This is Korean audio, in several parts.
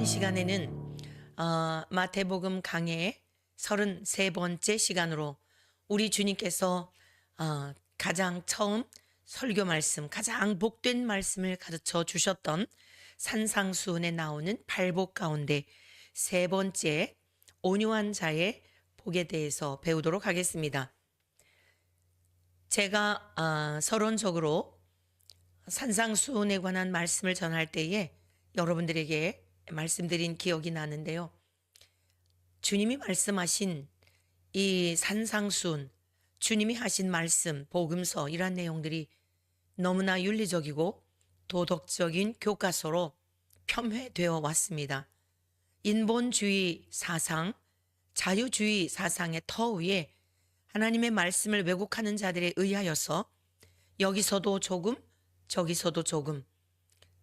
이번 시간에는 마태복음 강해 33번째 시간으로 우리 주님께서 가장 처음 설교 말씀, 가장 복된 말씀을 가르쳐 주셨던 산상수훈에 나오는 팔복 가운데 세 번째 온유한 자의 복에 대해서 배우도록 하겠습니다. 제가 서론적으로 산상수훈에 관한 말씀을 전할 때에 여러분들에게 말씀드린 기억이 나는데요. 주님이 말씀하신 이 산상수훈, 주님이 하신 말씀, 복음서 이런 내용들이 너무나 윤리적이고 도덕적인 교과서로 폄훼되어 왔습니다. 인본주의 사상, 자유주의 사상의 터 위에 하나님의 말씀을 왜곡하는 자들에 의하여서 여기서도 조금, 저기서도 조금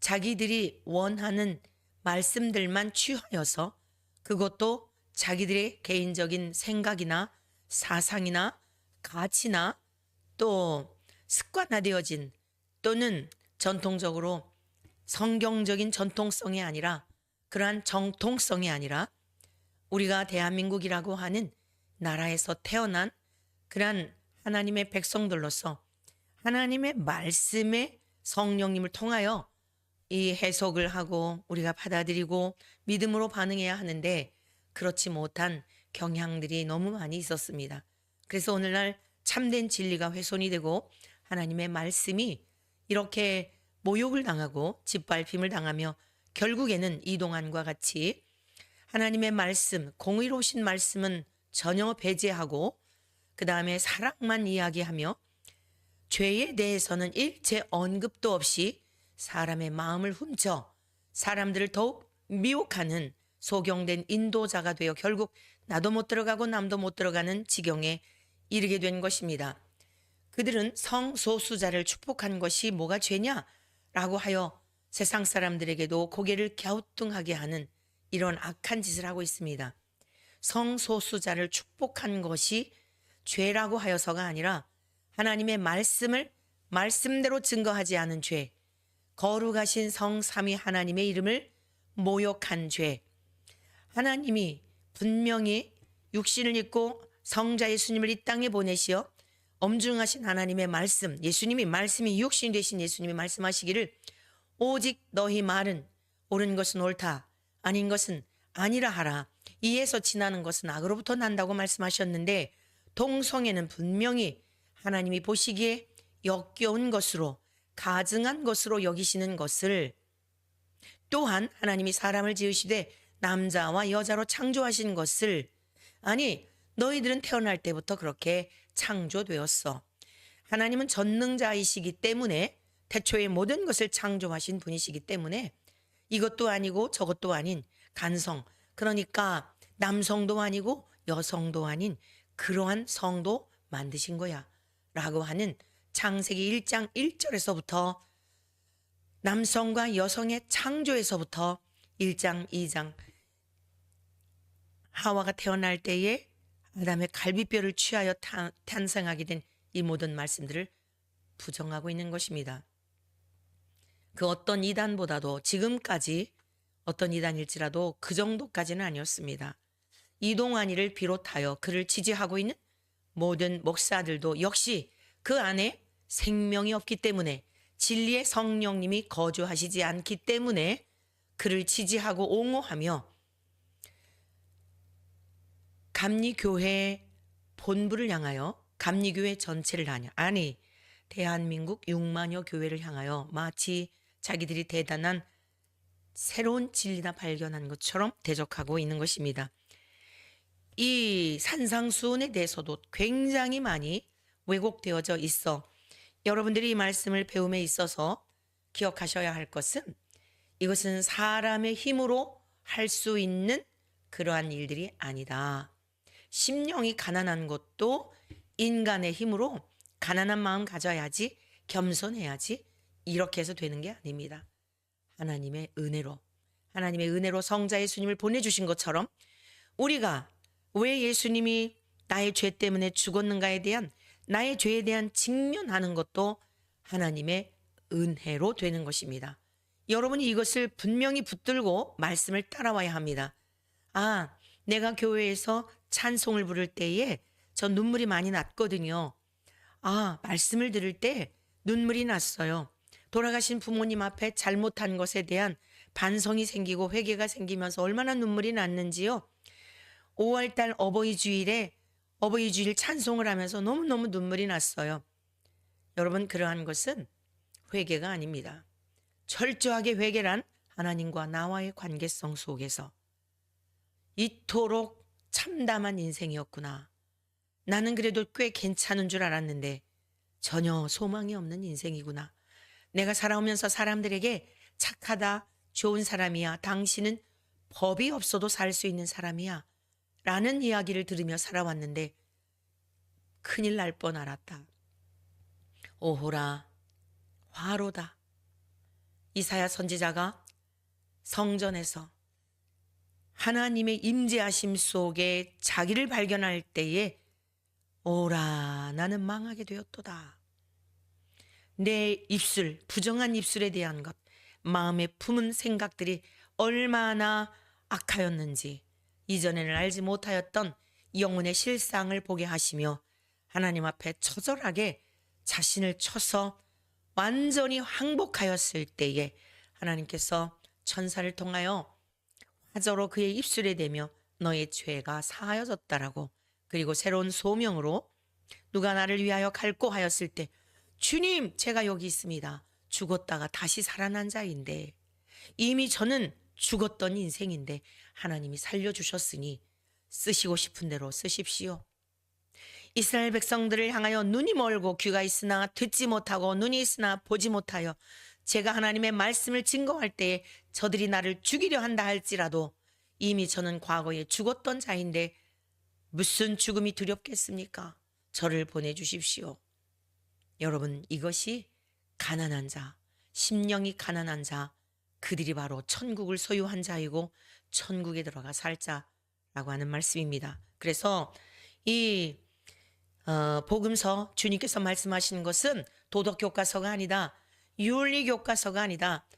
자기들이 원하는 말씀들만 취하여서 그것도 자기들의 개인적인 생각이나 사상이나 가치나 또 습관화되어진 또는 전통적으로 성경적인 전통성이 아니라 그러한 정통성이 아니라 우리가 대한민국이라고 하는 나라에서 태어난 그러한 하나님의 백성들로서 하나님의 말씀에 성령님을 통하여 이 해석을 하고 우리가 받아들이고 믿음으로 반응해야 하는데 그렇지 못한 경향들이 너무 많이 있었습니다. 그래서 오늘날 참된 진리가 훼손이 되고 하나님의 말씀이 이렇게 모욕을 당하고 짓밟힘을 당하며 결국에는 이동환과 같이 하나님의 말씀, 공의로우신 말씀은 전혀 배제하고 그 다음에 사랑만 이야기하며 죄에 대해서는 일체 언급도 없이 사람의 마음을 훔쳐 사람들을 더욱 미혹하는 소경된 인도자가 되어 결국 나도 못 들어가고 남도 못 들어가는 지경에 이르게 된 것입니다. 그들은 성소수자를 축복한 것이 뭐가 죄냐라고 하여 세상 사람들에게도 고개를 갸우뚱하게 하는 이런 악한 짓을 하고 있습니다. 성소수자를 축복한 것이 죄라고 하여서가 아니라 하나님의 말씀을 말씀대로 증거하지 않은 죄, 거룩하신 성삼위 하나님의 이름을 모욕한 죄, 하나님이 분명히 육신을 입고 성자 예수님을 이 땅에 보내시어 엄중하신 하나님의 말씀, 예수님이 말씀이 육신이 되신 예수님이 말씀하시기를 오직 너희 말은 옳은 것은 옳다, 아닌 것은 아니라 하라. 이에서 지나는 것은 악으로부터 난다고 말씀하셨는데 동성애는 분명히 하나님이 보시기에 역겨운 것으로 가증한 것으로 여기시는 것을 또한 하나님이 사람을 지으시되 남자와 여자로 창조하신 것을 아니 너희들은 태어날 때부터 그렇게 창조되었어. 하나님은 전능자이시기 때문에 태초에 모든 것을 창조하신 분이시기 때문에 이것도 아니고 저것도 아닌 간성, 그러니까 남성도 아니고 여성도 아닌 그러한 성도 만드신 거야 라고 하는 창세기 1장 1절에서부터 남성과 여성의 창조에서부터 1장 2장 하와가 태어날 때에 아담의 갈비뼈를 취하여 탄생하게 된 이 모든 말씀들을 부정하고 있는 것입니다. 그 어떤 이단보다도 지금까지 어떤 이단일지라도 그 정도까지는 아니었습니다. 이동환이를 비롯하여 그를 지지하고 있는 모든 목사들도 역시 그 안에 생명이 없기 때문에 진리의 성령님이 거주하시지 않기 때문에 그를 지지하고 옹호하며 감리교회 본부를 향하여 감리교회 전체를 아니 대한민국 6만여 교회를 향하여 마치 자기들이 대단한 새로운 진리나 발견한 것처럼 대적하고 있는 것입니다. 이 산상수훈에 대해서도 굉장히 많이 왜곡되어져 있어 여러분들이 이 말씀을 배움에 있어서 기억하셔야 할 것은 이것은 사람의 힘으로 할 수 있는 그러한 일들이 아니다. 심령이 가난한 것도 인간의 힘으로 가난한 마음 가져야지 겸손해야지 이렇게 해서 되는 게 아닙니다. 하나님의 은혜로 성자 예수님을 보내주신 것처럼 우리가 왜 예수님이 나의 죄 때문에 죽었는가에 대한 나의 죄에 대한 직면하는 것도 하나님의 은혜로 되는 것입니다. 여러분이 이것을 분명히 붙들고 말씀을 따라와야 합니다. 아, 내가 교회에서 찬송을 부를 때에 저 눈물이 많이 났거든요. 아, 말씀을 들을 때 눈물이 났어요. 돌아가신 부모님 앞에 잘못한 것에 대한 반성이 생기고 회개가 생기면서 얼마나 눈물이 났는지요. 5월달 어버이 주일 찬송을 하면서 너무너무 눈물이 났어요. 여러분, 그러한 것은 회개가 아닙니다. 철저하게 회개란 하나님과 나와의 관계성 속에서 이토록 참담한 인생이었구나. 나는 그래도 꽤 괜찮은 줄 알았는데 전혀 소망이 없는 인생이구나. 내가 살아오면서 사람들에게 착하다, 좋은 사람이야, 당신은 법이 없어도 살 수 있는 사람이야 라는 이야기를 들으며 살아왔는데 큰일 날 뻔 알았다. 오호라, 화로다. 이사야 선지자가 성전에서 하나님의 임재하심 속에 자기를 발견할 때에 오라, 나는 망하게 되었도다. 내 입술, 부정한 입술에 대한 것, 마음에 품은 생각들이 얼마나 악하였는지 이전에는 알지 못하였던 영혼의 실상을 보게 하시며 하나님 앞에 처절하게 자신을 쳐서 완전히 항복하였을 때에 하나님께서 천사를 통하여 화저로 그의 입술에 대며 너의 죄가 사하여졌다라고, 그리고 새로운 소명으로 누가 나를 위하여 갈고 하였을 때 주님, 제가 여기 있습니다. 죽었다가 다시 살아난 자인데 이미 저는 죽었던 인생인데 하나님이 살려주셨으니 쓰시고 싶은 대로 쓰십시오. 이스라엘 백성들을 향하여 눈이 멀고 귀가 있으나 듣지 못하고 눈이 있으나 보지 못하여 제가 하나님의 말씀을 증거할 때에 저들이 나를 죽이려 한다 할지라도 이미 저는 과거에 죽었던 자인데 무슨 죽음이 두렵겠습니까? 저를 보내주십시오. 여러분, 이것이 가난한 자, 심령이 가난한 자, 그들이 바로 천국을 소유한 자이고 천국에 들어가 살 자라고 하는 말씀입니다. 그래서 이 복음서, 주님께서 말씀하시는 것은 도덕교과서가 아니다, 윤리교과서가 아니다,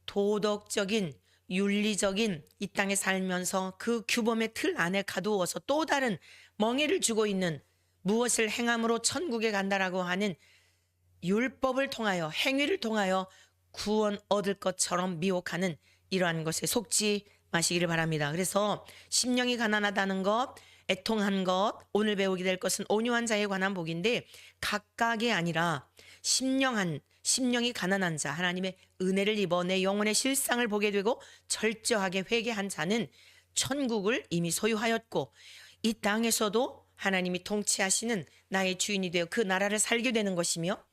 도덕적인 윤리적인 이 땅에 살면서 그 규범의 틀 안에 가두어서 또 다른 멍해를 주고 있는, 무엇을 행함으로 천국에 간다라고 하는 율법을 통하여, 행위를 통하여 구원 얻을 것처럼 미혹하는 이러한 것에 속지 마시기를 바랍니다. 그래서 심령이 가난하다는 것, 애통한 것, 오늘 배우게 될 것은 온유한 자에 관한 복인데 각각이 아니라 심령이 가난한 자, 하나님의 은혜를 입어 내 영혼의 실상을 보게 되고 철저하게 회개한 자는 천국을 이미 소유하였고 이 땅에서도 하나님이 통치하시는 나의 주인이 되어 그 나라를 살게 되는 것이며,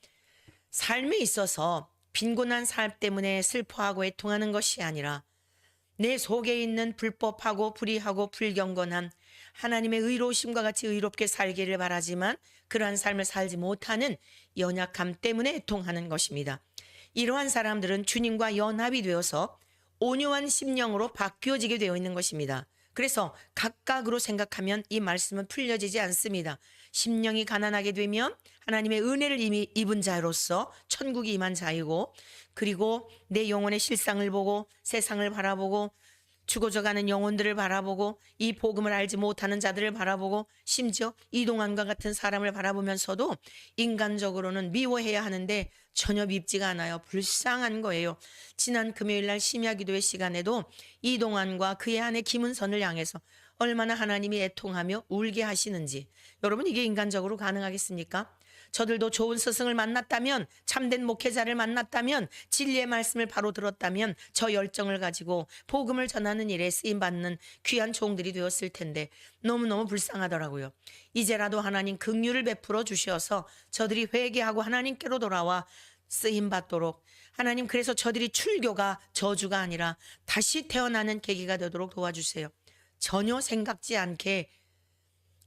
삶에 있어서 빈곤한 삶 때문에 슬퍼하고 애통하는 것이 아니라 내 속에 있는 불법하고 불의하고 불경건한 하나님의 의로우심과 같이 의롭게 살기를 바라지만 그러한 삶을 살지 못하는 연약함 때문에 애통하는 것입니다. 이러한 사람들은 주님과 연합이 되어서 온유한 심령으로 바뀌어지게 되어 있는 것입니다. 그래서 각각으로 생각하면 이 말씀은 풀려지지 않습니다. 심령이 가난하게 되면 하나님의 은혜를 이미 입은 자로서 천국이 임한 자이고, 그리고 내 영혼의 실상을 보고 세상을 바라보고 죽어져가는 영혼들을 바라보고 이 복음을 알지 못하는 자들을 바라보고 심지어 이동환과 같은 사람을 바라보면서도 인간적으로는 미워해야 하는데 전혀 밉지가 않아요. 불쌍한 거예요. 지난 금요일날 심야기도의 시간에도 이동환과 그의 아내 김은선을 향해서 얼마나 하나님이 애통하며 울게 하시는지, 여러분, 이게 인간적으로 가능하겠습니까? 저들도 좋은 스승을 만났다면, 참된 목회자를 만났다면, 진리의 말씀을 바로 들었다면 저 열정을 가지고 복음을 전하는 일에 쓰임받는 귀한 종들이 되었을 텐데 너무너무 불쌍하더라고요. 이제라도 하나님 긍휼을 베풀어 주셔서 저들이 회개하고 하나님께로 돌아와 쓰임받도록, 하나님, 그래서 저들이 출교가 저주가 아니라 다시 태어나는 계기가 되도록 도와주세요. 전혀 생각지 않게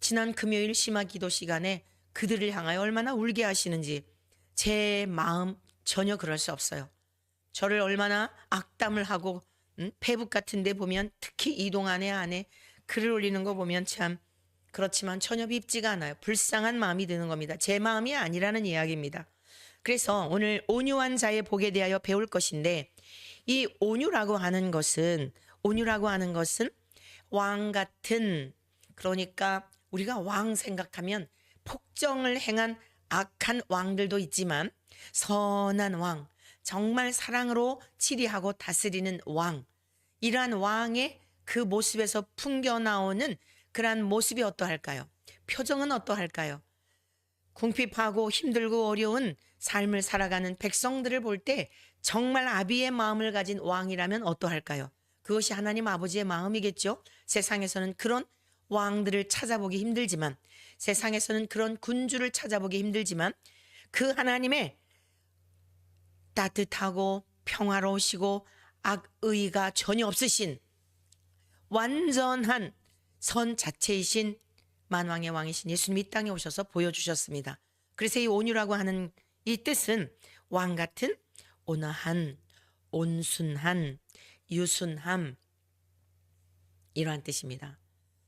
지난 금요일 심화기도 시간에 그들을 향하여 얼마나 울게 하시는지 제 마음 전혀 그럴 수 없어요. 저를 얼마나 악담을 하고 페북 같은 데 보면, 특히 이동안의 아내 글을 올리는 거 보면 참 그렇지만 전혀 밉지가 않아요. 불쌍한 마음이 드는 겁니다. 제 마음이 아니라는 이야기입니다. 그래서 오늘 온유한 자의 복에 대하여 배울 것인데, 이 온유라고 하는 것은 왕 같은, 그러니까 우리가 왕 생각하면 폭정을 행한 악한 왕들도 있지만 선한 왕, 정말 사랑으로 치리하고 다스리는 왕, 이러한 왕의 그 모습에서 풍겨 나오는 그러한 모습이 어떠할까요? 표정은 어떠할까요? 궁핍하고 힘들고 어려운 삶을 살아가는 백성들을 볼 때 정말 아비의 마음을 가진 왕이라면 어떠할까요? 그것이 하나님 아버지의 마음이겠죠. 세상에서는 그런 왕들을 찾아보기 힘들지만, 세상에서는 그런 군주를 찾아보기 힘들지만, 그 하나님의 따뜻하고 평화로우시고 악의가 전혀 없으신 완전한 선 자체이신 만왕의 왕이신 예수님이 이 땅에 오셔서 보여주셨습니다. 그래서 이 온유라고 하는 이 뜻은 왕 같은 온화한, 온순한, 유순함, 이러한 뜻입니다.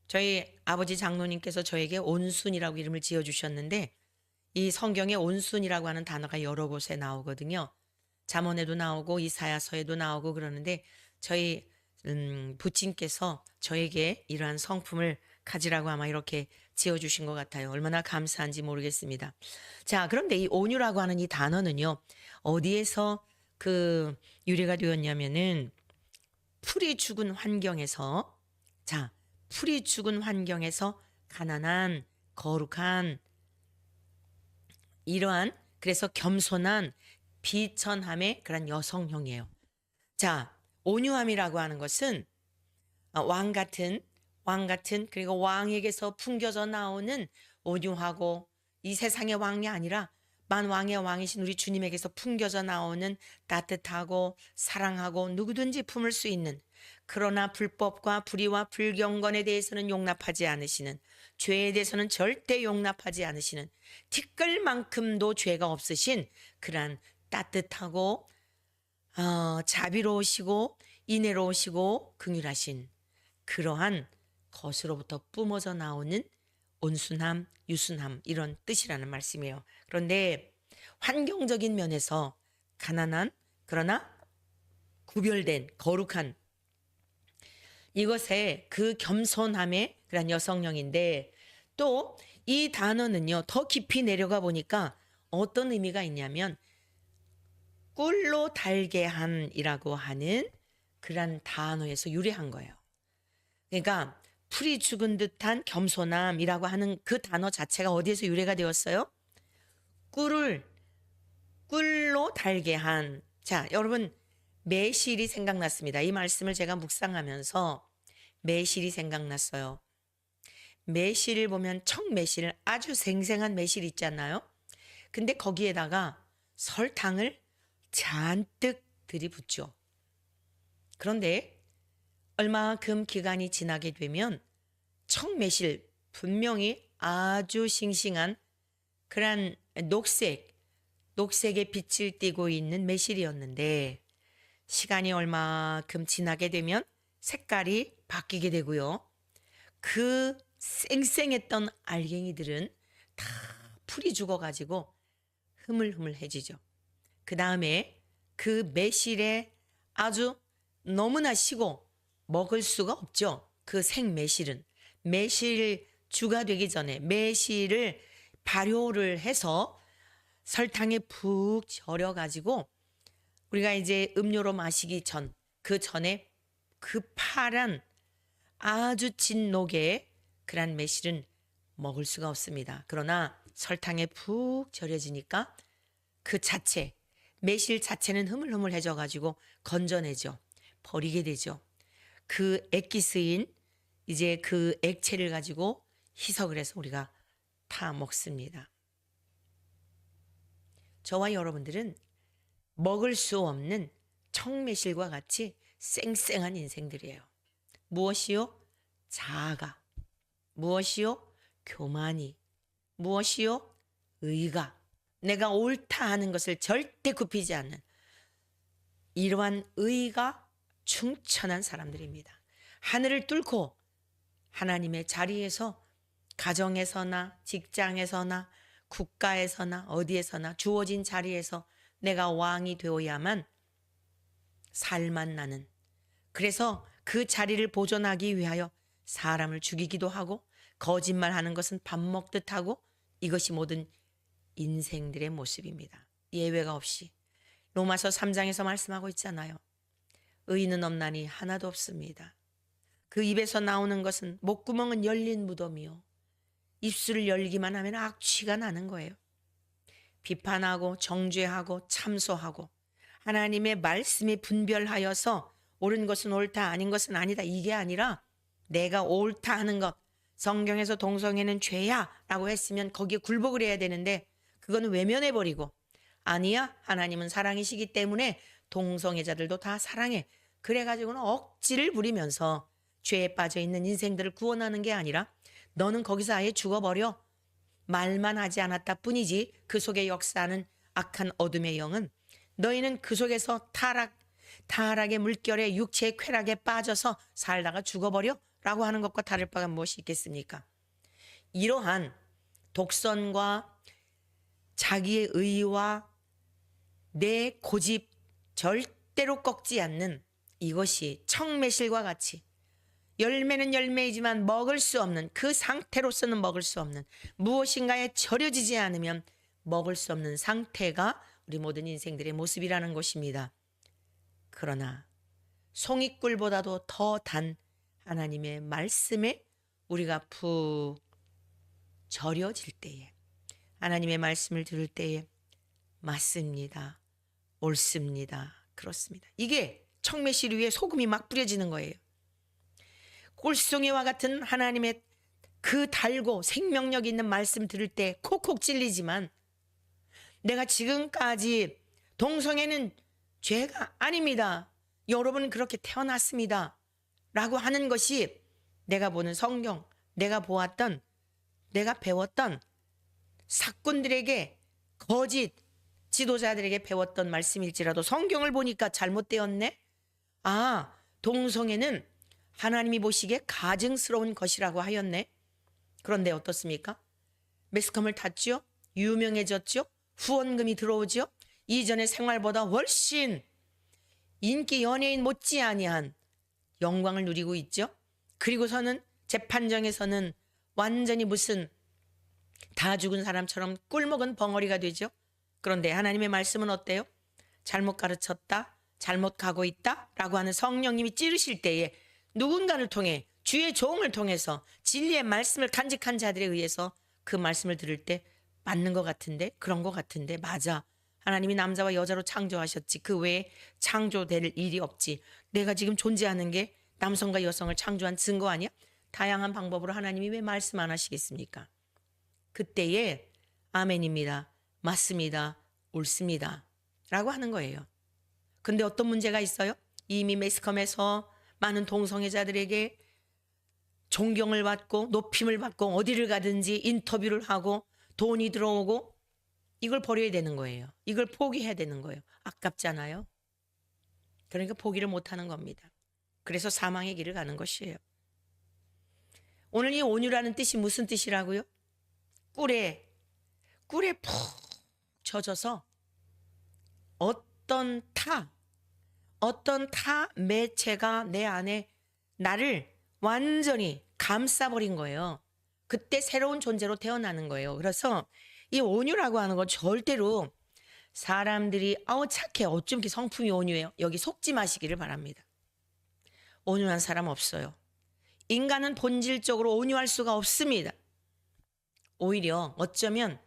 저희 아버지 장로님께서 저에게 온순이라고 이름을 지어주셨는데, 이 성경에 온순이라고 하는 단어가 여러 곳에 나오거든요. 잠언에도 나오고 이사야서에도 나오고 그러는데, 저희 부친께서 저에게 이러한 성품을 가지라고 아마 이렇게 지어주신 것 같아요. 얼마나 감사한지 모르겠습니다. 자, 그런데 이 온유라고 하는 이 단어는요, 어디에서 그 유래가 되었냐면은 풀이 죽은 환경에서, 자, 풀이 죽은 환경에서 가난한, 거룩한, 이러한, 그래서 겸손한, 비천함의 그런 여성형이에요. 자, 온유함이라고 하는 것은 왕 같은, 그리고 왕에게서 풍겨져 나오는 온유하고, 이 세상의 왕이 아니라 만왕의 왕이신 우리 주님에게서 풍겨져 나오는 따뜻하고 사랑하고 누구든지 품을 수 있는, 그러나 불법과 불의와 불경건에 대해서는 용납하지 않으시는, 죄에 대해서는 절대 용납하지 않으시는, 티끌만큼도 죄가 없으신 그러한 따뜻하고 자비로우시고 인애로우시고 긍휼하신 그러한 것으로부터 뿜어져 나오는 온순함, 유순함, 이런 뜻이라는 말씀이에요. 그런데 환경적인 면에서 가난한, 그러나 구별된, 거룩한, 이것의 그 겸손함의 그런 여성형인데, 또 이 단어는요, 더 깊이 내려가 보니까 어떤 의미가 있냐면 꿀로 달게 함이라고 하는 그런 단어에서 유래한 거예요. 그러니까 풀이 죽은 듯한 겸손함이라고 하는 그 단어 자체가 어디에서 유래가 되었어요? 꿀로 달게 한. 자, 여러분, 매실이 생각났습니다. 이 말씀을 제가 묵상하면서 매실이 생각났어요. 매실을 보면 청매실, 아주 생생한 매실 있잖아요. 근데 거기에다가 설탕을 잔뜩 들이붓죠. 그런데 얼마큼 기간이 지나게 되면 청매실, 분명히 아주 싱싱한 그런 녹색의 빛을 띠고 있는 매실이었는데, 시간이 얼마큼 지나게 되면 색깔이 바뀌게 되고요. 그 쌩쌩했던 알갱이들은 다 풀이 죽어가지고 흐물흐물해지죠. 그 다음에 그 매실에 아주 너무나 시고 먹을 수가 없죠. 그 생매실은. 매실주가 되기 전에 매실을 발효를 해서 설탕에 푹 절여가지고 우리가 이제 음료로 마시기 전, 그 전에 그 파란 아주 진 녹의 그런 매실은 먹을 수가 없습니다. 그러나 설탕에 푹 절여지니까 그 자체, 매실 자체는 흐물흐물해져 가지고 건져내죠. 버리게 되죠. 그 액기스인 이제 그 액체를 가지고 희석을 해서 우리가 타 먹습니다. 저와 여러분들은 먹을 수 없는 청매실과 같이 쌩쌩한 인생들이에요. 무엇이요? 자아가. 무엇이요? 교만이. 무엇이요? 의가. 내가 옳다 하는 것을 절대 굽히지 않는 이러한 의가 충천한 사람들입니다. 하늘을 뚫고 하나님의 자리에서, 가정에서나 직장에서나 국가에서나 어디에서나 주어진 자리에서 내가 왕이 되어야만 살만 나는, 그래서 그 자리를 보존하기 위하여 사람을 죽이기도 하고 거짓말하는 것은 밥 먹듯 하고, 이것이 모든 인생들의 모습입니다. 예외가 없이. 로마서 3장에서 말씀하고 있잖아요. 의인은 없나니 하나도 없습니다. 그 입에서 나오는 것은 목구멍은 열린 무덤이요, 입술을 열기만 하면 악취가 나는 거예요. 비판하고 정죄하고 참소하고 하나님의 말씀에 분별하여서 옳은 것은 옳다, 아닌 것은 아니다, 이게 아니라 내가 옳다 하는 것, 성경에서 동성애는 죄야 라고 했으면 거기에 굴복을 해야 되는데 그거는 외면해버리고, 아니야, 하나님은 사랑이시기 때문에 동성애자들도 다 사랑해, 그래가지고는 억지를 부리면서 죄에 빠져있는 인생들을 구원하는 게 아니라 너는 거기서 아예 죽어버려, 말만 하지 않았다 뿐이지 그 속에 역사하는 악한 어둠의 영은 너희는 그 속에서 타락의 물결에 육체의 쾌락에 빠져서 살다가 죽어버려 라고 하는 것과 다를 바가 무엇이 있겠습니까? 이러한 독선과 자기의 의와 내 고집 절대로 꺾지 않는, 이것이 청매실과 같이 열매는 열매이지만 먹을 수 없는, 그 상태로서는 먹을 수 없는, 무엇인가에 절여지지 않으면 먹을 수 없는 상태가 우리 모든 인생들의 모습이라는 것입니다. 그러나 송이꿀보다도 더 단 하나님의 말씀에 우리가 푹 절여질 때에, 하나님의 말씀을 들을 때에 맞습니다, 옳습니다, 그렇습니다, 이게 청매실 위에 소금이 막 뿌려지는 거예요. 꿀송이와 같은 하나님의 그 달고 생명력 있는 말씀 들을 때 콕콕 찔리지만, 내가 지금까지 동성애는 죄가 아닙니다, 여러분은 그렇게 태어났습니다 라고 하는 것이 내가 보는 성경, 내가 보았던, 내가 배웠던 사꾼들에게, 거짓 지도자들에게 배웠던 말씀일지라도 성경을 보니까 잘못되었네, 아, 동성애는 하나님이 보시기에 가증스러운 것이라고 하였네. 그런데 어떻습니까? 매스컴을 탔죠, 유명해졌죠, 후원금이 들어오죠, 이전의 생활보다 훨씬 인기 연예인 못지 아니한 영광을 누리고 있죠. 그리고서는 재판정에서는 완전히 무슨 다 죽은 사람처럼 꿀먹은 벙어리가 되죠. 그런데 하나님의 말씀은 어때요? 잘못 가르쳤다, 잘못 가고 있다 라고 하는 성령님이 찌르실 때에 누군가를 통해, 주의 종을 통해서 진리의 말씀을 간직한 자들에 의해서 그 말씀을 들을 때 맞는 것 같은데, 그런 것 같은데, 맞아, 하나님이 남자와 여자로 창조하셨지, 그 외에 창조될 일이 없지, 내가 지금 존재하는 게 남성과 여성을 창조한 증거 아니야? 다양한 방법으로 하나님이 왜 말씀 안 하시겠습니까? 그때에 아멘입니다, 맞습니다, 옳습니다 라고 하는 거예요. 근데 어떤 문제가 있어요? 이미 매스컴에서 많은 동성애자들에게 존경을 받고 높임을 받고 어디를 가든지 인터뷰를 하고 돈이 들어오고, 이걸 버려야 되는 거예요. 이걸 포기해야 되는 거예요. 아깝잖아요. 그러니까 포기를 못하는 겁니다. 그래서 사망의 길을 가는 것이에요. 오늘 이 온유라는 뜻이 무슨 뜻이라고요? 꿀에 푹 젖어서 어떤 타 매체가 내 안에 나를 완전히 감싸버린 거예요. 그때 새로운 존재로 태어나는 거예요. 그래서 이 온유라고 하는 건 절대로 사람들이 아우 착해, 어쩜 이렇게 성품이 온유해요, 여기 속지 마시기를 바랍니다. 온유한 사람 없어요. 인간은 본질적으로 온유할 수가 없습니다. 오히려 어쩌면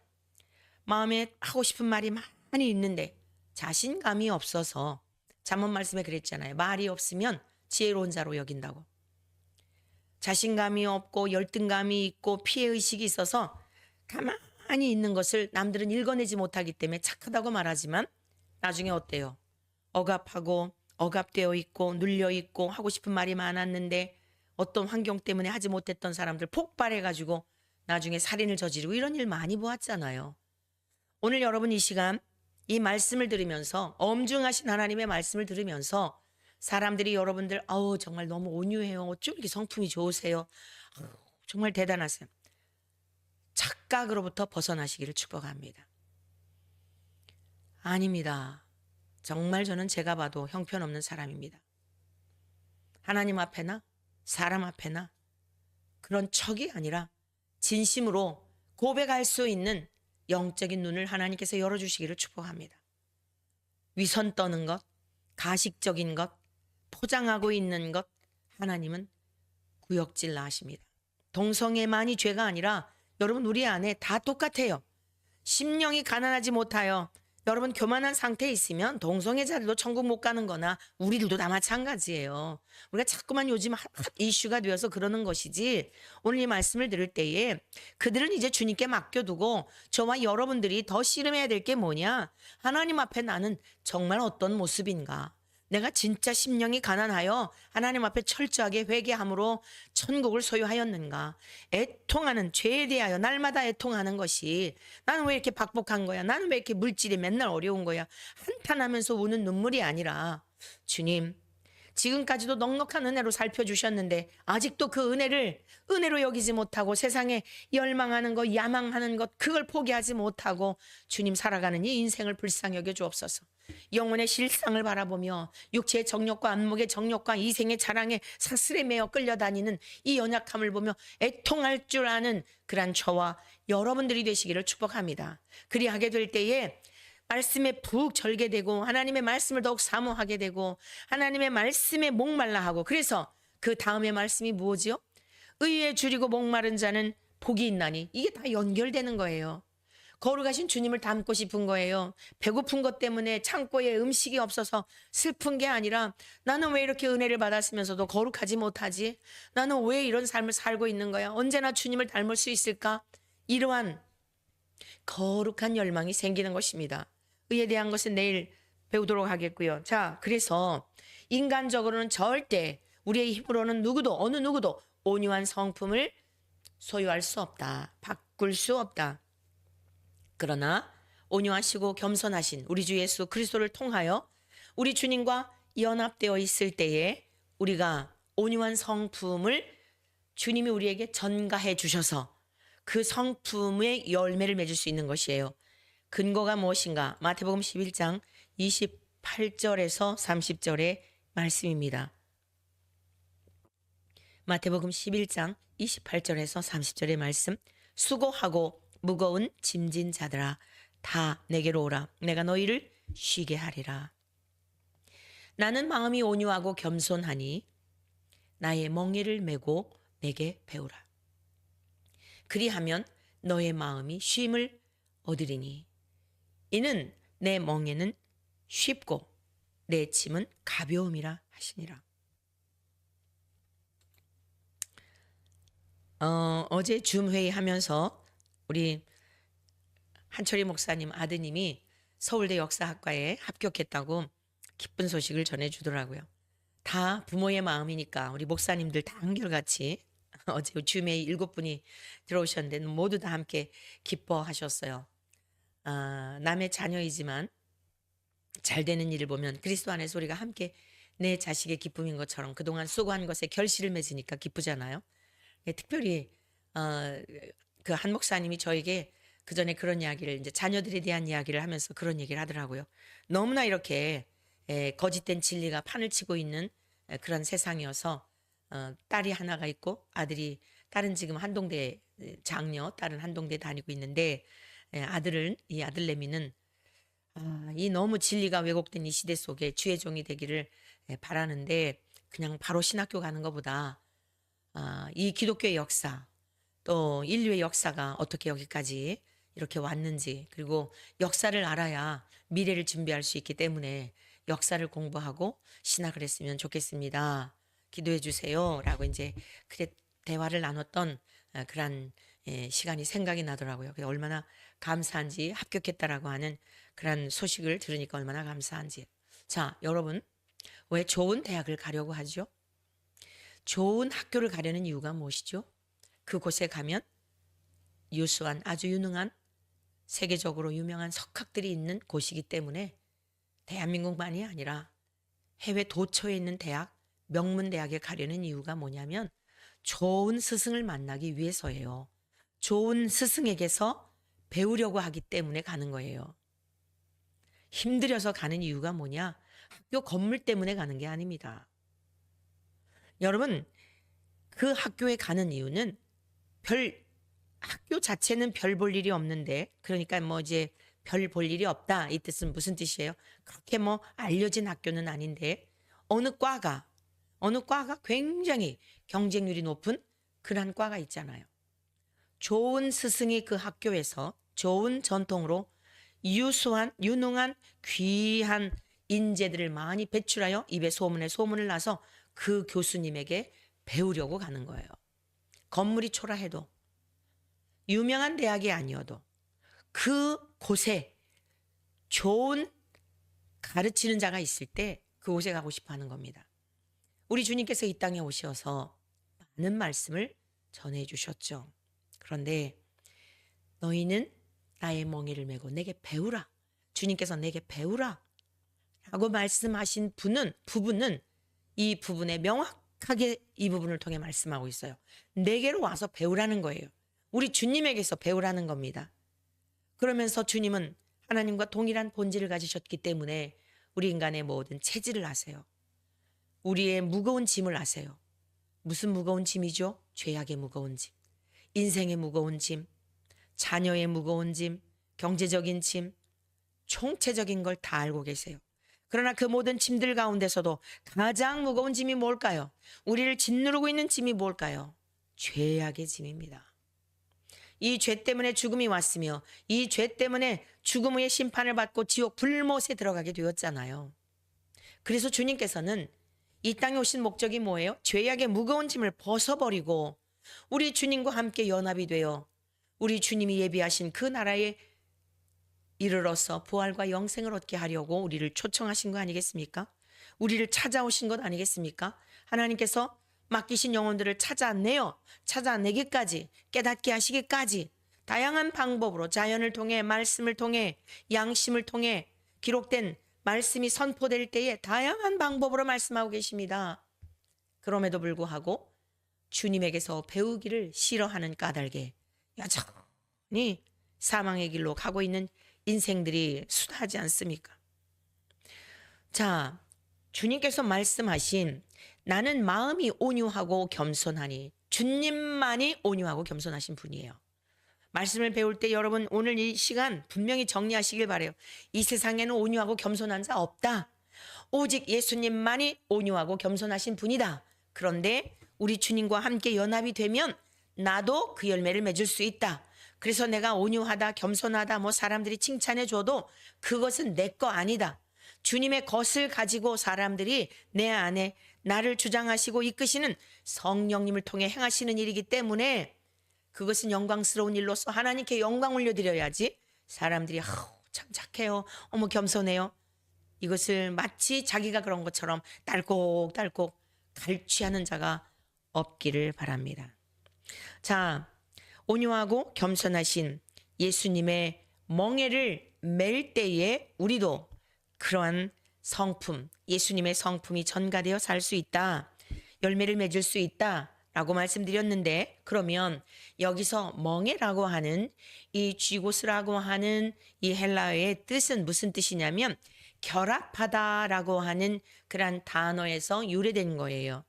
마음에 하고 싶은 말이 많이 있는데 자신감이 없어서, 잠언 말씀에 그랬잖아요. 말이 없으면 지혜로운 자로 여긴다고. 자신감이 없고 열등감이 있고 피해의식이 있어서 가만히 있는 것을 남들은 읽어내지 못하기 때문에 착하다고 말하지만 나중에 어때요? 억압하고 억압되어 있고 눌려 있고 하고 싶은 말이 많았는데 어떤 환경 때문에 하지 못했던 사람들 폭발해가지고 나중에 살인을 저지르고, 이런 일 많이 보았잖아요. 오늘 여러분 이 시간 이 말씀을 들으면서, 엄중하신 하나님의 말씀을 들으면서 사람들이 여러분들 아우 정말 너무 온유해요, 어쩜 이렇게 성품이 좋으세요, 정말 대단하세요, 착각으로부터 벗어나시기를 축복합니다. 아닙니다. 정말 저는 제가 봐도 형편없는 사람입니다. 하나님 앞에나 사람 앞에나 그런 척이 아니라 진심으로 고백할 수 있는 영적인 눈을 하나님께서 열어주시기를 축복합니다. 위선 떠는 것, 가식적인 것, 포장하고 있는 것, 하나님은 구역질 나십니다. 동성애만이 죄가 아니라 여러분 우리 안에 다 똑같아요. 심령이 가난하지 못하여 여러분 교만한 상태에 있으면 동성애자들도 천국 못 가는 거나 우리들도 다 마찬가지예요. 우리가 자꾸만 요즘 핫 이슈가 되어서 그러는 것이지, 오늘 이 말씀을 들을 때에 그들은 이제 주님께 맡겨두고 저와 여러분들이 더 씨름해야 될 게 뭐냐, 하나님 앞에 나는 정말 어떤 모습인가, 내가 진짜 심령이 가난하여 하나님 앞에 철저하게 회개함으로 천국을 소유하였는가, 애통하는 죄에 대하여 날마다 애통하는 것이, 나는 왜 이렇게 박복한 거야, 나는 왜 이렇게 물질이 맨날 어려운 거야, 한탄하면서 우는 눈물이 아니라, 주님 지금까지도 넉넉한 은혜로 살펴주셨는데 아직도 그 은혜를 은혜로 여기지 못하고 세상에 열망하는 것, 야망하는 것, 그걸 포기하지 못하고 주님 살아가는 이 인생을 불쌍히 여겨 주옵소서. 영혼의 실상을 바라보며 육체의 정욕과 안목의 정욕과 이생의 자랑에 사슬에 매어 끌려다니는 이 연약함을 보며 애통할 줄 아는 그런 저와 여러분들이 되시기를 축복합니다. 그리하게 될 때에 말씀에 푹 절개되고 하나님의 말씀을 더욱 사모하게 되고 하나님의 말씀에 목말라하고, 그래서 그 다음의 말씀이 뭐지요? 의에 줄이고 목마른 자는 복이 있나니, 이게 다 연결되는 거예요. 거룩하신 주님을 닮고 싶은 거예요. 배고픈 것 때문에 창고에 음식이 없어서 슬픈 게 아니라, 나는 왜 이렇게 은혜를 받았으면서도 거룩하지 못하지? 나는 왜 이런 삶을 살고 있는 거야? 언제나 주님을 닮을 수 있을까? 이러한 거룩한 열망이 생기는 것입니다. 의에 대한 것은 내일 배우도록 하겠고요. 자, 그래서 인간적으로는 절대 우리의 힘으로는 누구도, 어느 누구도 온유한 성품을 소유할 수 없다. 바꿀 수 없다. 그러나 온유하시고 겸손하신 우리 주 예수 그리스도를 통하여 우리 주님과 연합되어 있을 때에 우리가 온유한 성품을 주님이 우리에게 전가해 주셔서 그 성품의 열매를 맺을 수 있는 것이에요. 근거가 무엇인가? 마태복음 11장 28절에서 30절의 말씀입니다. 마태복음 11장 28절에서 30절의 말씀. 수고하고 무거운 짐진 자들아 다 내게로 오라. 내가 너희를 쉬게 하리라. 나는 마음이 온유하고 겸손하니 나의 멍에를 메고 내게 배우라. 그리하면 너의 마음이 쉼을 얻으리니 이는 내 멍에는 쉽고 내 짐은 가벼움이라 하시니라. 어제 줌 회의하면서 우리 한철희 목사님 아드님이 서울대 역사학과에 합격했다고 기쁜 소식을 전해주더라고요. 다 부모의 마음이니까 우리 목사님들 다 한결같이 어제 줌에 7분이 들어오셨는데 모두 다 함께 기뻐하셨어요. 남의 자녀이지만 잘 되는 일을 보면 그리스도 안에서 우리가 함께 내 자식의 기쁨인 것처럼 그동안 수고한 것에 결실을 맺으니까 기쁘잖아요. 특별히 그 한 목사님이 저에게 그 전에 그런 이야기를, 이제 자녀들에 대한 이야기를 하면서 그런 얘기를 하더라고요. 너무나 이렇게 거짓된 진리가 판을 치고 있는 그런 세상이어서 딸이 하나가 있고 딸은 지금 한동대 장녀, 딸은 한동대 다니고 있는데 이 아들내미는 이 너무 진리가 왜곡된 이 시대 속에 주의 종이 되기를 바라는데, 그냥 바로 신학교 가는 것보다 이 기독교의 역사, 또 인류의 역사가 어떻게 여기까지 이렇게 왔는지, 그리고 역사를 알아야 미래를 준비할 수 있기 때문에 역사를 공부하고 신학을 했으면 좋겠습니다. 기도해 주세요. 라고 이제 그래 대화를 나눴던 그런 시간이 생각이 나더라고요. 얼마나 감사한지, 합격했다라고 하는 그런 소식을 들으니까 얼마나 감사한지. 자, 여러분, 왜 좋은 대학을 가려고 하죠? 좋은 학교를 가려는 이유가 무엇이죠? 그곳에 가면 유수한, 아주 유능한, 세계적으로 유명한 석학들이 있는 곳이기 때문에, 대한민국만이 아니라 해외 도처에 있는 대학, 명문대학에 가려는 이유가 뭐냐면 좋은 스승을 만나기 위해서예요. 좋은 스승에게서 배우려고 하기 때문에 가는 거예요. 힘들여서 가는 이유가 뭐냐? 학교 건물 때문에 가는 게 아닙니다. 여러분, 그 학교에 가는 이유는 학교 자체는 별 볼 일이 없는데, 그러니까 뭐 이제 별 볼 일이 없다. 이 뜻은 무슨 뜻이에요? 그렇게 뭐 알려진 학교는 아닌데, 어느 과가 굉장히 경쟁률이 높은 그런 과가 있잖아요. 좋은 스승이 그 학교에서 좋은 전통으로 유능한 귀한 인재들을 많이 배출하여 입에 소문에 소문을 나서 그 교수님에게 배우려고 가는 거예요. 건물이 초라해도 유명한 대학이 아니어도 그 곳에 좋은 가르치는 자가 있을 때 그곳에 가고 싶어 하는 겁니다. 우리 주님께서 이 땅에 오셔서 많은 말씀을 전해 주셨죠. 그런데 너희는 나의 멍에를 메고 내게 배우라. 주님께서 내게 배우라. 라고 말씀하신 부분은 이 부분에 명확하게 이 부분을 통해 말씀하고 있어요. 내게로 와서 배우라는 거예요. 우리 주님에게서 배우라는 겁니다. 그러면서 주님은 하나님과 동일한 본질을 가지셨기 때문에 우리 인간의 모든 체질을 아세요. 우리의 무거운 짐을 아세요. 무슨 무거운 짐이죠? 죄악의 무거운 짐, 인생의 무거운 짐, 자녀의 무거운 짐, 경제적인 짐, 총체적인 걸 다 알고 계세요. 그러나 그 모든 짐들 가운데서도 가장 무거운 짐이 뭘까요? 우리를 짓누르고 있는 짐이 뭘까요? 죄악의 짐입니다. 이 죄 때문에 죽음이 왔으며 이 죄 때문에 죽음의 심판을 받고 지옥 불못에 들어가게 되었잖아요. 그래서 주님께서는 이 땅에 오신 목적이 뭐예요? 죄악의 무거운 짐을 벗어버리고 우리 주님과 함께 연합이 되어 우리 주님이 예비하신 그 나라에 이르러서 부활과 영생을 얻게 하려고 우리를 초청하신 거 아니겠습니까? 우리를 찾아오신 것 아니겠습니까? 하나님께서 맡기신 영혼들을 찾아내기까지, 깨닫게 하시기까지 다양한 방법으로 자연을 통해, 말씀을 통해, 양심을 통해 기록된 말씀이 선포될 때에 다양한 방법으로 말씀하고 계십니다. 그럼에도 불구하고 주님에게서 배우기를 싫어하는 까닭에 여전히 사망의 길로 가고 있는 인생들이 수다하지 않습니까? 자, 주님께서 말씀하신 나는 마음이 온유하고 겸손하니 주님만이 온유하고 겸손하신 분이에요. 말씀을 배울 때 여러분 오늘 이 시간 분명히 정리하시길 바라요. 이 세상에는 온유하고 겸손한 자 없다. 오직 예수님만이 온유하고 겸손하신 분이다. 그런데 우리 주님과 함께 연합이 되면 나도 그 열매를 맺을 수 있다. 그래서 내가 온유하다, 겸손하다, 뭐 사람들이 칭찬해 줘도 그것은 내 거 아니다. 주님의 것을 가지고 사람들이 내 안에 나를 주장하시고 이끄시는 성령님을 통해 행하시는 일이기 때문에 그것은 영광스러운 일로서 하나님께 영광 올려드려야지 사람들이 참 착해요. 어머 겸손해요. 이것을 마치 자기가 그런 것처럼 딸꾹딸꾹 갈취하는 자가 없기를 바랍니다. 자, 온유하고 겸손하신 예수님의 멍에를 맬 때에 우리도 그러한 성품, 예수님의 성품이 전가되어 살 수 있다. 열매를 맺을 수 있다. 라고 말씀드렸는데 그러면 여기서 멍에라고 하는 이 쥐고스라고 하는 이 헬라어의 뜻은 무슨 뜻이냐면 결합하다라고 하는 그런 단어에서 유래된 거예요.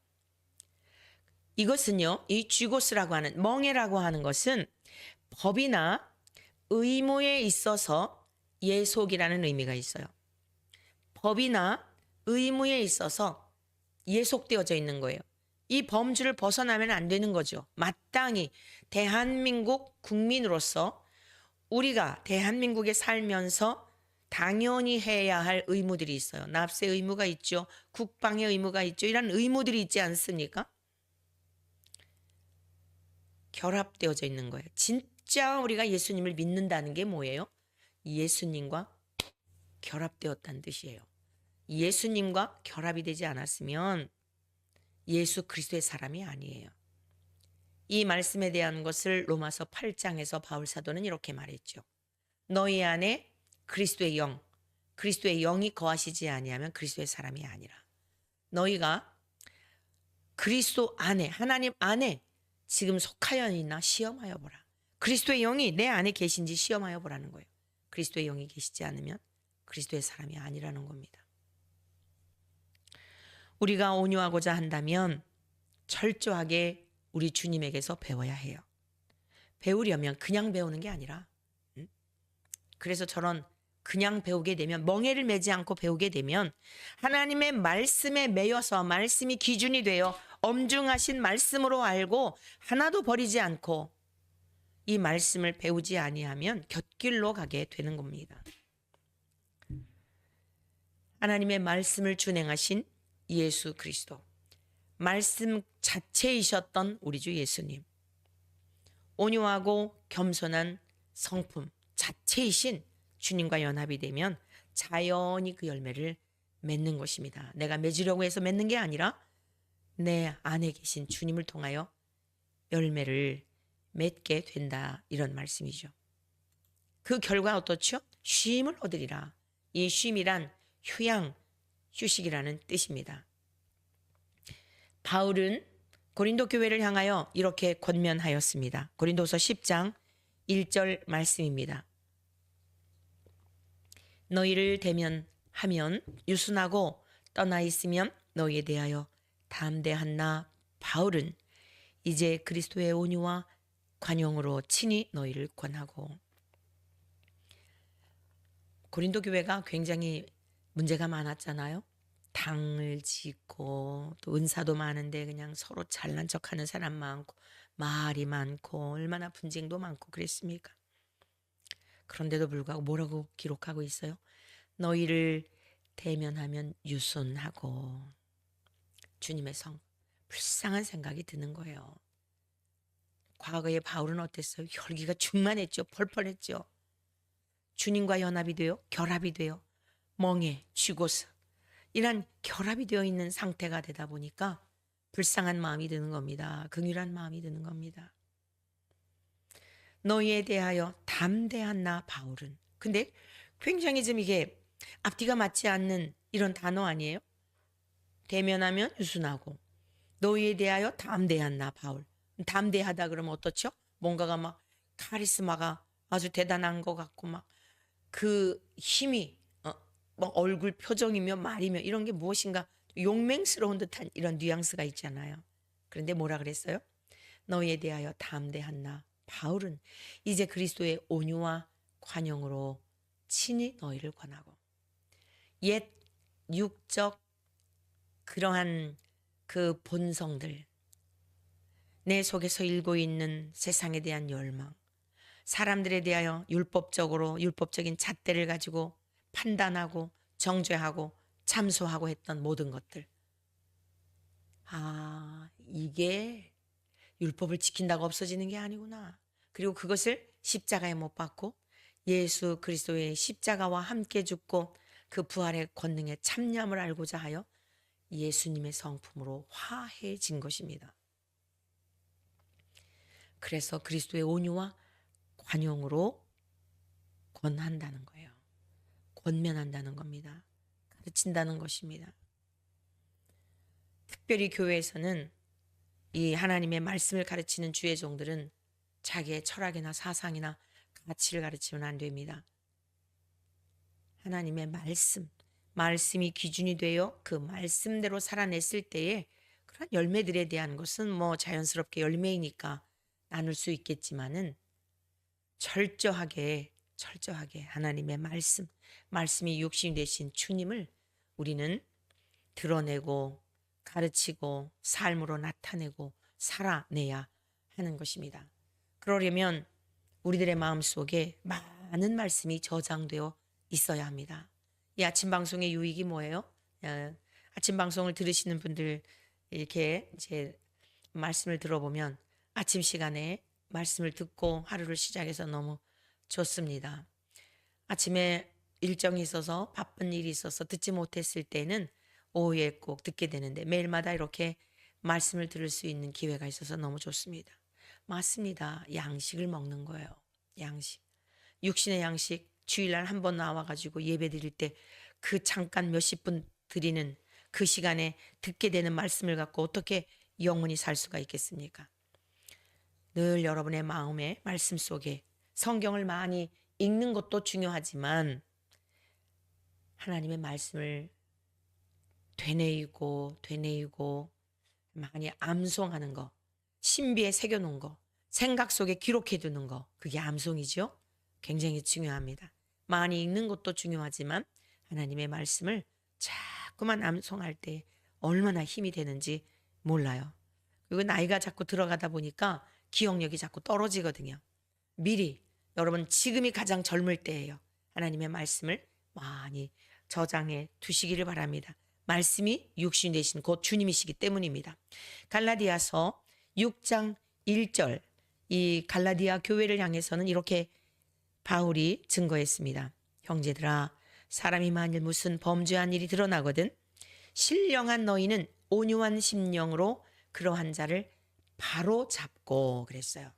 이것은요, 이 쥐고스라고 하는 멍에라고 하는 것은 법이나 의무에 있어서 예속이라는 의미가 있어요. 법이나 의무에 있어서 예속되어져 있는 거예요. 이 범주를 벗어나면 안 되는 거죠. 마땅히 대한민국 국민으로서 우리가 대한민국에 살면서 당연히 해야 할 의무들이 있어요. 납세 의무가 있죠. 국방의 의무가 있죠. 이런 의무들이 있지 않습니까? 결합되어져 있는 거예요. 진짜 우리가 예수님을 믿는다는 게 뭐예요? 예수님과 결합되었다는 뜻이에요. 예수님과 결합이 되지 않았으면 예수 그리스도의 사람이 아니에요. 이 말씀에 대한 것을 로마서 8장에서 바울 사도는 이렇게 말했죠. 너희 안에 그리스도의 영이 거하시지 아니하면 그리스도의 사람이 아니라. 너희가 그리스도 안에, 하나님 안에 지금 속하여 있나 시험하여 보라. 그리스도의 영이 내 안에 계신지 시험하여 보라는 거예요. 그리스도의 영이 계시지 않으면 그리스도의 사람이 아니라는 겁니다. 우리가 온유하고자 한다면 철저하게 우리 주님에게서 배워야 해요. 배우려면 그냥 배우는 게 아니라, 그래서 저런 그냥 배우게 되면, 멍에를 매지 않고 배우게 되면 하나님의 말씀에 매여서 말씀이 기준이 되어 엄중하신 말씀으로 알고 하나도 버리지 않고 이 말씀을 배우지 아니하면 곁길로 가게 되는 겁니다. 하나님의 말씀을 준행하신 예수 그리스도, 말씀 자체이셨던 우리 주 예수님, 온유하고 겸손한 성품 자체이신 주님과 연합이 되면 자연히 그 열매를 맺는 것입니다. 내가 맺으려고 해서 맺는 게 아니라 내 안에 계신 주님을 통하여 열매를 맺게 된다, 이런 말씀이죠. 그 결과 어떻죠? 쉼을 얻으리라. 이 쉼이란 휴양, 휴식이라는 뜻입니다. 바울은 고린도 교회를 향하여 이렇게 권면하였습니다. 고린도서 10장 1절 말씀입니다. 너희를 대면하면 유순하고 떠나 있으면 너희에 대하여 담대한 나 바울은 이제 그리스도의 온유와 관용으로 친히 너희를 권하고. 고린도 교회가 굉장히 문제가 많았잖아요. 당을 짓고 또 은사도 많은데 그냥 서로 잘난 척하는 사람 많고 말이 많고 얼마나 분쟁도 많고 그랬습니까? 그런데도 불구하고 뭐라고 기록하고 있어요? 너희를 대면하면 유순하고. 주님의 성, 불쌍한 생각이 드는 거예요. 과거에 바울은 어땠어요? 혈기가 충만했죠. 펄펄했죠. 주님과 연합이 되어 결합이 되어 멍에 쥐고서 이런 결합이 되어 있는 상태가 되다 보니까 불쌍한 마음이 드는 겁니다. 긍휼한 마음이 드는 겁니다. 너희에 대하여 담대한 나 바울은. 근데 굉장히 좀 이게 앞뒤가 맞지 않는 이런 단어 아니에요? 대면하면 유순하고 너희에 대하여 담대한 나 바울. 담대하다 그러면 어떻죠? 뭔가가 막 카리스마가 아주 대단한 것 같고 막 그 힘이 막 얼굴 표정이며 말이며 이런 게 무엇인가 용맹스러운 듯한 이런 뉘앙스가 있잖아요. 그런데 뭐라 그랬어요? 너희에 대하여 담대한 나 바울은 이제 그리스도의 온유와 관용으로 친히 너희를 권하고. 옛 육적 그러한 그 본성들, 내 속에서 일고 있는 세상에 대한 열망, 사람들에 대하여 율법적인 잣대를 가지고 판단하고 정죄하고 참소하고 했던 모든 것들. 이게 율법을 지킨다고 없어지는 게 아니구나. 그리고 그것을 십자가에 못 박고 예수 그리스도의 십자가와 함께 죽고 그 부활의 권능에 참념을 알고자 하여 예수님의 성품으로 화해진 것입니다. 그래서 그리스도의 온유와 관용으로 권한다는 거예요. 권면한다는 겁니다. 가르친다는 것입니다. 특별히 교회에서는 이 하나님의 말씀을 가르치는 주의 종들은 자기의 철학이나 사상이나 가치를 가르치면 안 됩니다. 하나님의 말씀이 기준이 되어 그 말씀대로 살아냈을 때에 그런 열매들에 대한 것은 뭐 자연스럽게 열매이니까 나눌 수 있겠지만은 철저하게 하나님의 말씀이 육신이 되신 주님을 우리는 드러내고 가르치고 삶으로 나타내고 살아내야 하는 것입니다. 그러려면 우리들의 마음속에 많은 말씀이 저장되어 있어야 합니다. 이 아침 방송의 유익이 뭐예요? 아침 방송을 들으시는 분들 이렇게 제 말씀을 들어보면 아침 시간에 말씀을 듣고 하루를 시작해서 너무 좋습니다. 아침에 일정이 있어서 바쁜 일이 있어서 듣지 못했을 때는 오후에 꼭 듣게 되는데 매일마다 이렇게 말씀을 들을 수 있는 기회가 있어서 너무 좋습니다. 맞습니다. 양식을 먹는 거예요. 양식. 육신의 양식 주일날 한 번 나와가지고 예배 드릴 때 그 잠깐 몇십 분 드리는 그 시간에 듣게 되는 말씀을 갖고 어떻게 영원히 살 수가 있겠습니까? 늘 여러분의 마음의 말씀 속에 성경을 많이 읽는 것도 중요하지만 하나님의 말씀을 되뇌이고 많이 암송하는 거, 신비에 새겨놓은 거, 생각 속에 기록해두는 거, 그게 암송이죠. 굉장히 중요합니다. 많이 읽는 것도 중요하지만 하나님의 말씀을 자꾸만 암송할 때 얼마나 힘이 되는지 몰라요. 그리고 나이가 자꾸 들어가다 보니까 기억력이 자꾸 떨어지거든요. 미리 여러분 지금이 가장 젊을 때예요. 하나님의 말씀을 많이 저장해 두시기를 바랍니다. 말씀이 육신 되신 곧 주님이시기 때문입니다. 갈라디아서 6장 1절, 이 갈라디아 교회를 향해서는 이렇게 바울이 증거했습니다. 형제들아, 사람이 만일 무슨 범죄한 일이 드러나거든 신령한 너희는 온유한 심령으로 그러한 자를 바로 잡고 그랬어요.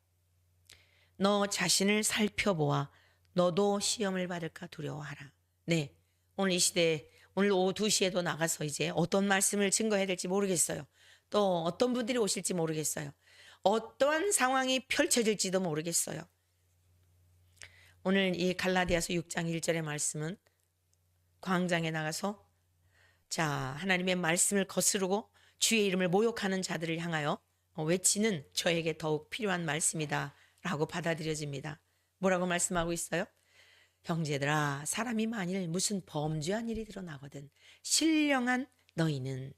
너 자신을 살펴보아 너도 시험을 받을까 두려워하라. 네, 오늘 이 시대에 오늘 오후 2시에도 나가서 이제 어떤 말씀을 증거해야 될지 모르겠어요. 또 어떤 분들이 오실지 모르겠어요. 어떠한 상황이 펼쳐질지도 모르겠어요. 오늘 이 갈라디아서 6장 1절의 말씀은 광장에 나가서 자, 하나님의 말씀을 거스르고 주의 이름을 모욕하는 자들을 향하여 외치는 저에게 더욱 필요한 말씀이다 라고 받아들여집니다. 뭐라고 말씀하고 있어요? 형제들아, 사람이 만일 무슨 범죄한 일이 드러나거든 신령한 너희는,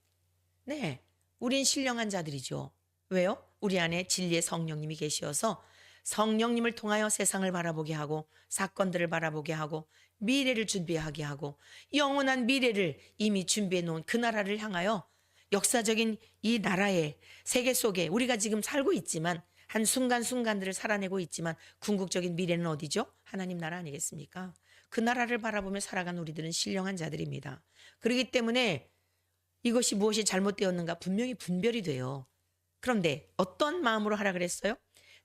네, 우린 신령한 자들이죠. 왜요? 우리 안에 진리의 성령님이 계시어서 성령님을 통하여 세상을 바라보게 하고 사건들을 바라보게 하고 미래를 준비하게 하고 영원한 미래를 이미 준비해 놓은 그 나라를 향하여 역사적인 이 나라의 세계 속에 우리가 지금 살고 있지만 한 순간순간들을 살아내고 있지만 궁극적인 미래는 어디죠? 하나님 나라 아니겠습니까? 그 나라를 바라보며 살아간 우리들은 신령한 자들입니다. 그렇기 때문에 이것이 무엇이 잘못되었는가 분명히 분별이 돼요. 그런데 어떤 마음으로 하라 그랬어요?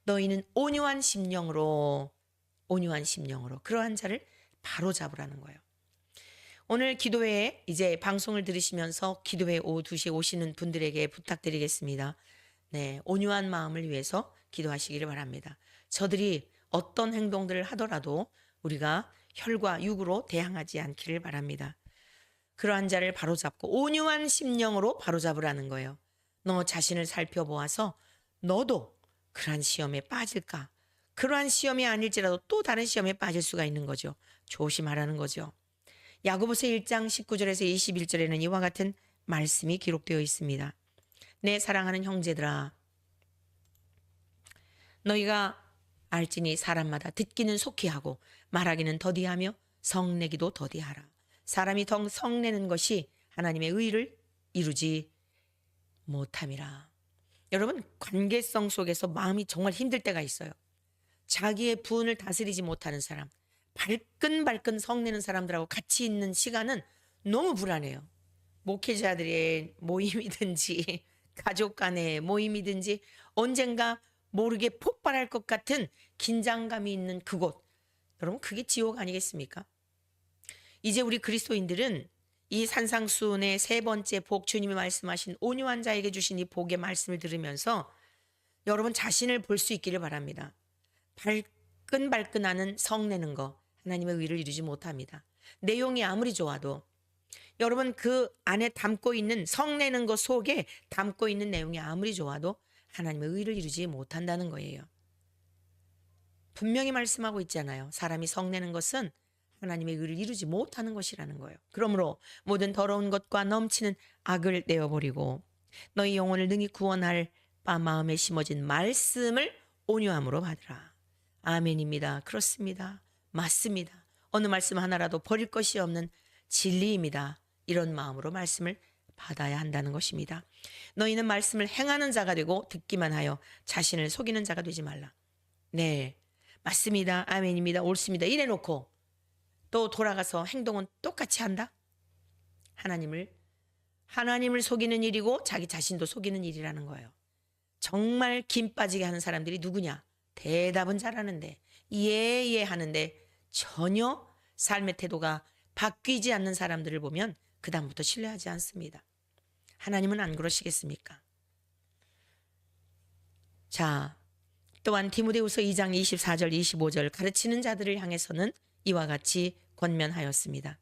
너희는 온유한 심령으로 그러한 자를 바로 잡으라는 거예요. 오늘 기도회에 이제 방송을 들으시면서 기도회 오후 2시에 오시는 분들에게 부탁드리겠습니다. 네, 온유한 마음을 위해서 기도하시기를 바랍니다. 저들이 어떤 행동들을 하더라도 우리가 혈과 육으로 대항하지 않기를 바랍니다. 그러한 자를 바로잡고 온유한 심령으로 바로잡으라는 거예요. 너 자신을 살펴보아서 너도 그러한 시험에 빠질까? 그러한 시험이 아닐지라도 또 다른 시험에 빠질 수가 있는 거죠. 조심하라는 거죠. 야고보서 1장 19절에서 21절에는 이와 같은 말씀이 기록되어 있습니다. 내 사랑하는 형제들아, 너희가 알지니 사람마다 듣기는 속히 하고 말하기는 더디하며 성내기도 더디하라. 사람이 더 성내는 것이 하나님의 의를 이루지 못함이라. 여러분, 관계성 속에서 마음이 정말 힘들 때가 있어요. 자기의 분을 다스리지 못하는 사람, 발끈발끈 성내는 사람들하고 같이 있는 시간은 너무 불안해요. 목회자들의 모임이든지 가족 간의 모임이든지 언젠가 모르게 폭발할 것 같은 긴장감이 있는 그곳. 여러분, 그게 지옥 아니겠습니까? 이제 우리 그리스도인들은 이 산상수훈의 세 번째 복, 주님이 말씀하신 온유한 자에게 주신 이 복의 말씀을 들으면서 여러분 자신을 볼 수 있기를 바랍니다. 발끈발끈하는 성내는 거 하나님의 의를 이루지 못합니다. 내용이 아무리 좋아도 여러분 그 안에 담고 있는 성내는 것 속에 담고 있는 내용이 아무리 좋아도 하나님의 의를 이루지 못한다는 거예요. 분명히 말씀하고 있잖아요. 사람이 성내는 것은 하나님의 의를 이루지 못하는 것이라는 거예요. 그러므로 모든 더러운 것과 넘치는 악을 내어버리고 너희 영혼을 능히 구원할 바 마음에 심어진 말씀을 온유함으로 받으라. 아멘입니다. 그렇습니다. 맞습니다. 어느 말씀 하나라도 버릴 것이 없는 진리입니다. 이런 마음으로 말씀을 받아야 한다는 것입니다. 너희는 말씀을 행하는 자가 되고 듣기만 하여 자신을 속이는 자가 되지 말라. 네, 맞습니다. 아멘입니다. 옳습니다. 이래놓고 또 돌아가서 행동은 똑같이 한다? 하나님을 속이는 일이고 자기 자신도 속이는 일이라는 거예요. 정말 김 빠지게 하는 사람들이 누구냐? 대답은 잘하는데 예 하는데 전혀 삶의 태도가 바뀌지 않는 사람들을 보면 그다음부터 신뢰하지 않습니다. 하나님은 안 그러시겠습니까? 자, 또한 디모데후서 2장 24절 25절 가르치는 자들을 향해서는 이와 같이 권면하였습니다.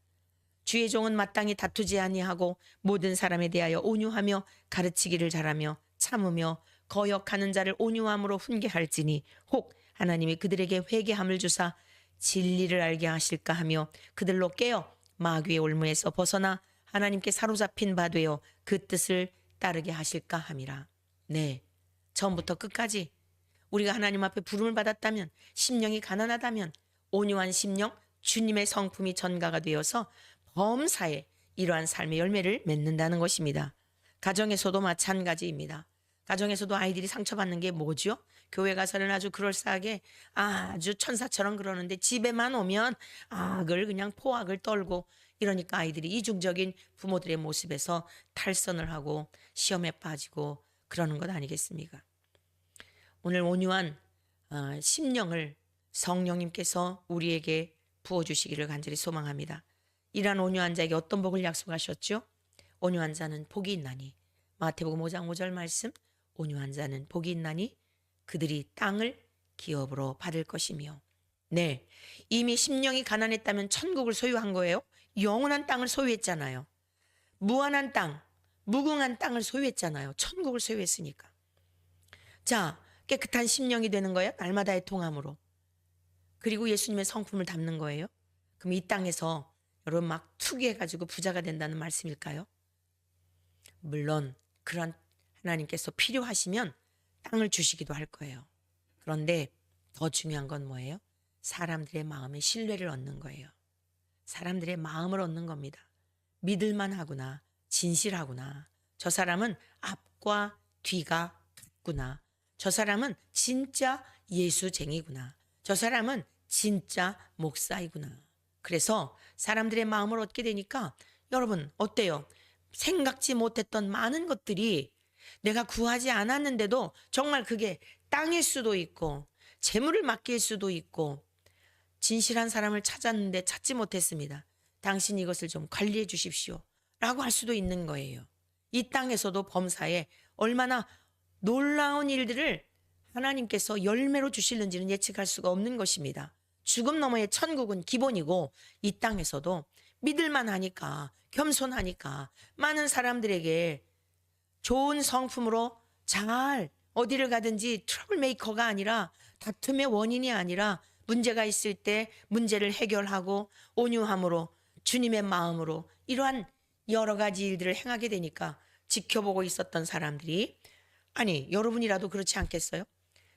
주의 종은 마땅히 다투지 아니하고 모든 사람에 대하여 온유하며 가르치기를 잘하며 참으며 거역하는 자를 온유함으로 훈계할지니 혹 하나님이 그들에게 회개함을 주사 진리를 알게 하실까 하며 그들로 깨어 마귀의 올무에서 벗어나 하나님께 사로잡힌 바 되어 그 뜻을 따르게 하실까 함이라. 네, 처음부터 끝까지 우리가 하나님 앞에 부름을 받았다면, 심령이 가난하다면 온유한 심령, 주님의 성품이 전가가 되어서 범사에 이러한 삶의 열매를 맺는다는 것입니다. 가정에서도 마찬가지입니다. 가정에서도 아이들이 상처받는 게 뭐죠? 교회 가서는 아주 그럴싸하게 아주 천사처럼 그러는데 집에만 오면 악을 그냥 포악을 떨고 이러니까 아이들이 이중적인 부모들의 모습에서 탈선을 하고 시험에 빠지고 그러는 것 아니겠습니까? 오늘 온유한 심령을 성령님께서 우리에게 부어주시기를 간절히 소망합니다. 이러한 온유한 자에게 어떤 복을 약속하셨죠? 온유한 자는 복이 있나니. 마태복음 5장 5절 말씀, 온유한 자는 복이 있나니 그들이 땅을 기업으로 받을 것이며. 네, 이미 심령이 가난했다면 천국을 소유한 거예요. 영원한 땅을 소유했잖아요. 무한한 땅, 무궁한 땅을 소유했잖아요. 천국을 소유했으니까. 자, 깨끗한 심령이 되는 거예요. 날마다의 통함으로. 그리고 예수님의 성품을 담는 거예요. 그럼 이 땅에서 여러분 막 투기해가지고 부자가 된다는 말씀일까요? 물론 그런 하나님께서 필요하시면 땅을 주시기도 할 거예요. 그런데 더 중요한 건 뭐예요? 사람들의 마음에 신뢰를 얻는 거예요. 사람들의 마음을 얻는 겁니다. 믿을만 하구나, 진실하구나. 저 사람은 앞과 뒤가 같구나. 저 사람은 진짜 예수쟁이구나. 저 사람은 진짜 목사이구나. 그래서 사람들의 마음을 얻게 되니까 여러분 어때요? 생각지 못했던 많은 것들이 내가 구하지 않았는데도 정말 그게 땅일 수도 있고 재물을 맡길 수도 있고 진실한 사람을 찾았는데 찾지 못했습니다. 당신 이것을 좀 관리해 주십시오. 라고 할 수도 있는 거예요. 이 땅에서도 범사에 얼마나 놀라운 일들을 하나님께서 열매로 주실는지는 예측할 수가 없는 것입니다. 죽음 너머의 천국은 기본이고 이 땅에서도 믿을만 하니까 겸손하니까 많은 사람들에게 좋은 성품으로 잘 어디를 가든지 트러블 메이커가 아니라 다툼의 원인이 아니라 문제가 있을 때 문제를 해결하고 온유함으로 주님의 마음으로 이러한 여러 가지 일들을 행하게 되니까 지켜보고 있었던 사람들이 아니 여러분이라도 그렇지 않겠어요?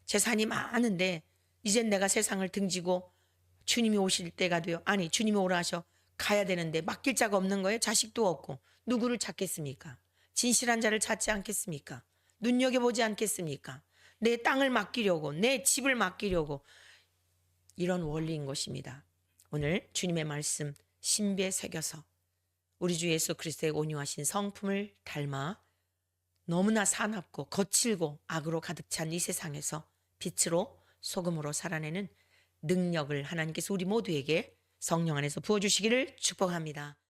재산이 많은데 이젠 내가 세상을 등지고 주님이 오실 때가 돼요. 아니 주님이 오라 하셔 가야 되는데 맡길 자가 없는 거예요. 자식도 없고 누구를 찾겠습니까? 진실한 자를 찾지 않겠습니까? 눈여겨보지 않겠습니까? 내 땅을 맡기려고 내 집을 맡기려고 이런 원리인 것입니다. 오늘 주님의 말씀 신비에 새겨서 우리 주 예수 그리스도의 온유하신 성품을 닮아 너무나 사납고 거칠고 악으로 가득 찬 이 세상에서 빛으로 소금으로 살아내는 능력을 하나님께서 우리 모두에게 성령 안에서 부어주시기를 축복합니다.